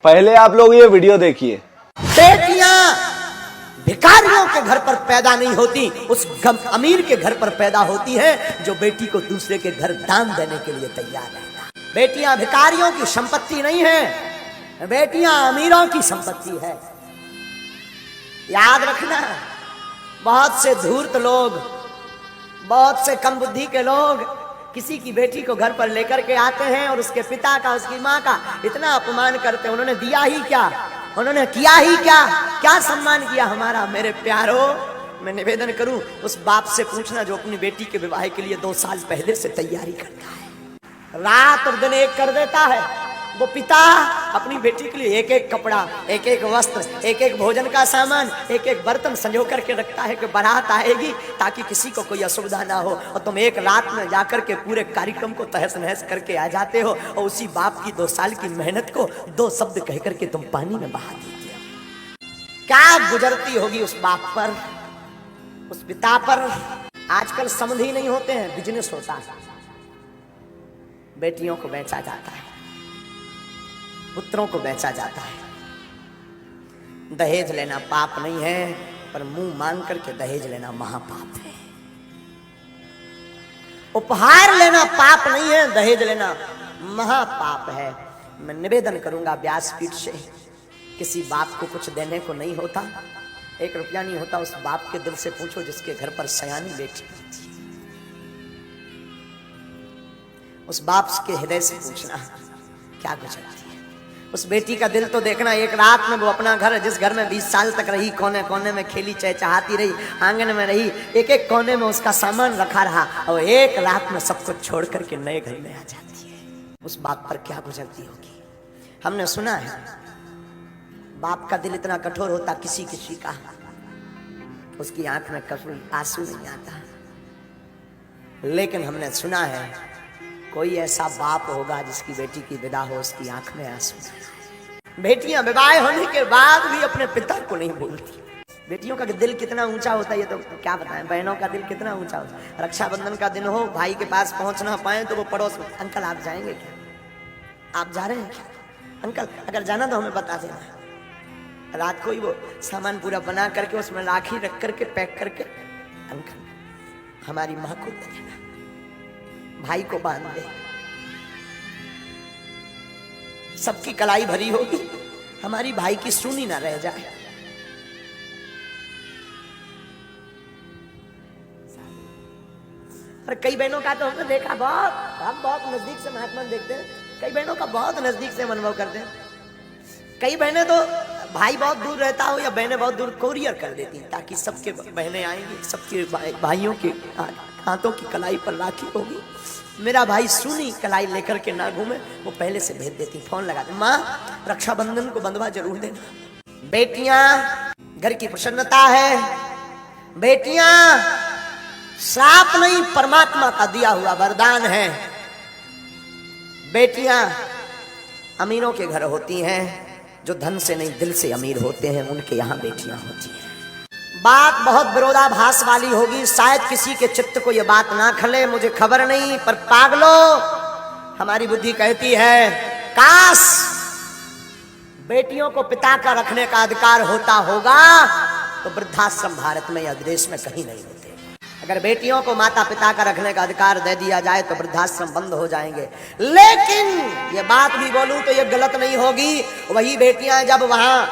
पहले आप लोग ये वीडियो देखिए। बेटियां भिखारियों के घर पर पैदा नहीं होती, उस अमीर के घर पर पैदा होती है जो बेटी को दूसरे के घर दान देने के लिए तैयार रहता है। बेटियां भिखारियों की संपत्ति नहीं है, बेटियां अमीरों की संपत्ति है। याद रखना, बहुत से धूर्त लोग, बहुत से कम बुद्धि के लोग किसी की बेटी को घर पर लेकर के आते हैं और उसके पिता का, उसकी माँ का इतना अपमान करते हैं। उन्होंने दिया ही क्या, उन्होंने किया ही क्या, क्या सम्मान किया हमारा। मेरे प्यारो, मैं निवेदन करूं, उस बाप से पूछना जो अपनी बेटी के विवाह के लिए 2 साल पहले से तैयारी करता है, रात और दिन एक कर देता है। वो पिता अपनी बेटी के लिए एक एक कपड़ा, एक एक वस्त्र, एक एक भोजन का सामान, एक एक बर्तन संजो करके रखता है कि बारात आएगी ताकि किसी को कोई असुविधा ना हो। और तुम एक रात में जाकर के पूरे कार्यक्रम को तहस नहस करके आ जाते हो और उसी बाप की 2 साल की मेहनत को 2 शब्द कह करके तुम पानी में बहा देते हो। क्या गुजरती होगी उस बाप पर, उस पिता पर। आजकल समझ ही नहीं होते हैं, बिजनेस होता है। बेटियों को बेचा जाता है, पुत्रों को बेचा जाता है। दहेज लेना पाप नहीं है, पर मुंह मांग करके दहेज लेना महापाप है। उपहार लेना पाप नहीं है, दहेज लेना महापाप है। मैं निवेदन करूंगा व्यासपीठ से, किसी बाप को कुछ देने को नहीं होता, 1 रुपया नहीं होता, उस बाप के दिल से पूछो जिसके घर पर सयानी बेटी होती है। उस बाप के हृदय से पूछना क्या गुजरती है। उस बेटी का दिल तो देखना। एक रात में वो अपना घर, जिस घर में 20 साल तक रही, कोने कोने में खेली चहचहाती रही, आंगन में रही, एक एक कोने में उसका सामान रखा रहा, और एक रात में सब कुछ छोड़ करके नए घर में आ जाती है। उस बाप पर क्या गुजरती होगी। हमने सुना है बाप का दिल इतना कठोर होता, किसी किसी का उसकी आंख में कभी आंसू नहीं आता, लेकिन हमने सुना है कोई ऐसा बाप होगा जिसकी बेटी की विदा हो, उसकी आंख में आंसू। बेटियां विवाह होने के बाद भी अपने पिता को नहीं भूलती। बेटियों का दिल कितना ऊंचा होता है ये तो क्या बताएं। बहनों का दिल कितना ऊंचा होता है। रक्षाबंधन का दिन हो, भाई के पास पहुंच ना पाए तो वो पड़ोस में, अंकल आप जाएंगे क्या, आप जा रहे हैं क्या, अंकल अगर जाना तो हमें बता देना। रात को ही वो सामान पूरा बना करके उसमें राखी रख करके पैक करके, अंकल हमारी माँ को दे देना, भाई को बांध दे। सबकी कलाई भरी होगी, हमारी भाई की सुनी ना रह जाए। और कई बहनों का तो हमने देखा, बहुत हम बहुत नजदीक से महात्मा देखते हैं, कई बहनों का बहुत नजदीक से अनुभव करते हैं। कई बहनें तो भाई बहुत दूर रहता हो या बहनें बहुत दूर, कोरियर कर देती हैं ताकि सबके बहनें आएंगी, सबके भाइयों के हाथों की कलाई पर राखी होगी, मेरा भाई सुनी कलाई लेकर के ना घूमे, वो पहले से भेज देती, फोन लगाते, माँ रक्षाबंधन को बंधवा जरूर देना। बेटियां घर की प्रसन्नता है, बेटियां श्राप नहीं परमात्मा का दिया हुआ वरदान है। बेटियां अमीरों के घर होती हैं, जो धन से नहीं दिल से अमीर होते हैं, उनके यहाँ बेटियां होती हैं। बात बहुत विरोधाभास वाली होगी, शायद किसी के चित्त को यह बात ना खले, मुझे खबर नहीं, पर पागलो हमारी बुद्धि कहती है काश बेटियों को पिता का रखने का अधिकार होता होगा तो वृद्धाश्रम भारत में या देश में कहीं नहीं होते। अगर बेटियों को माता पिता का रखने का अधिकार दे दिया जाए तो वृद्धाश्रम बंद हो जाएंगे। लेकिन ये बात भी बोलूं तो ये गलत नहीं होगी, वही बेटियां जब वहां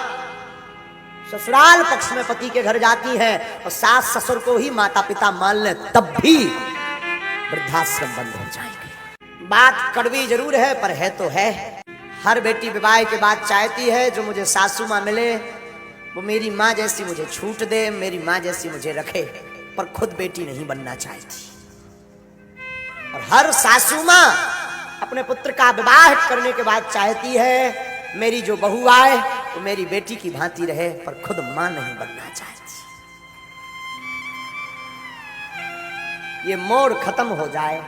ससुराल पक्ष में पति के घर जाती हैं और सास ससुर को ही माता पिता मान ले, तब भी वृद्धाश्रम बंद हो जाएंगे। बात कड़वी जरूर है, पर है तो है। हर बेटी विवाह के बाद चाहती है जो मुझे सासू माँ मिले वो मेरी माँ जैसी मुझे छूट दे, मेरी माँ जैसी मुझे रखे, पर खुद बेटी नहीं बनना चाहती। और हर सासू माँ अपने पुत्र का विवाह करने के बाद चाहती है मेरी जो बहू आए तो मेरी बेटी की भांति रहे, पर खुद मां नहीं बनना चाहती। ये मोड़ खत्म हो जाए,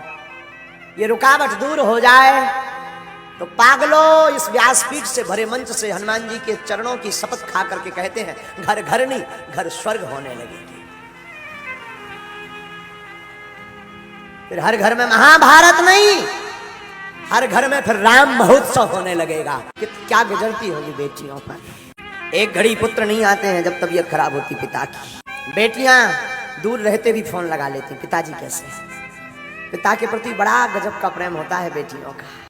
ये रुकावट दूर हो जाए तो पागलो इस व्यासपीठ से भरे मंच से हनुमान जी के चरणों की शपथ खा करके कहते हैं घर घर नहीं, घर स्वर्ग होने लगेगी। फिर हर घर में महाभारत नहीं, हर घर में फिर राम महोत्सव होने लगेगा। कि क्या गुजरती होगी बेटियों पर। एक घड़ी पुत्र नहीं आते हैं जब तबीयत खराब होती पिता की। बेटियां दूर रहते भी फोन लगा लेती, पिताजी कैसे हैं। पिता के प्रति बड़ा गजब का प्रेम होता है बेटियों का।